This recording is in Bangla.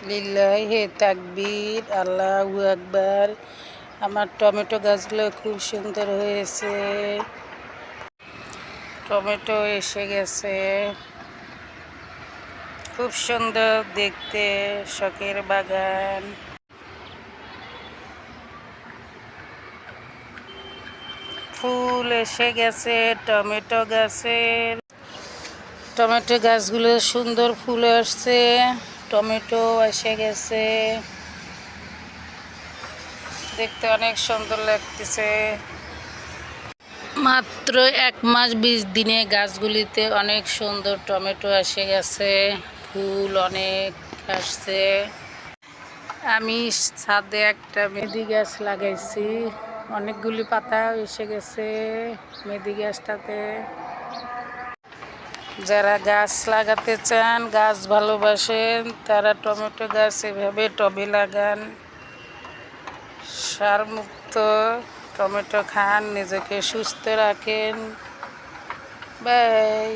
লিল্লাহি তাকবীর, আল্লাহু আকবার। আমার টমেটো গাছগুলো খুব সুন্দর হয়েছে। টমেটো এসে গেছে, খুব সুন্দর দেখতে, শখের বাগান। ফুল এসে গেছে টমেটো গাছের। টমেটো গাছগুলো সুন্দর ফুল আসছে, টমেটো এসে গেছে, দেখতে অনেক সুন্দর লাগতেছে। মাত্র 1 মাস 20 দিনে গাছগুলিতে অনেক সুন্দর টমেটো এসে গেছে, ফুল অনেক আসছে। আমি ছাদে একটা মেথি গাছ লাগাইছি, অনেকগুলি পাতা এসে গেছে মেথি গাছটাতে। যারা গাছ লাগাতে চান, গাছ ভালোবাসেন, তারা টমেটো গাছ এভাবে টবে লাগান। সারমুক্ত টমেটো খান, নিজেকে সুস্থ রাখেন। বাই।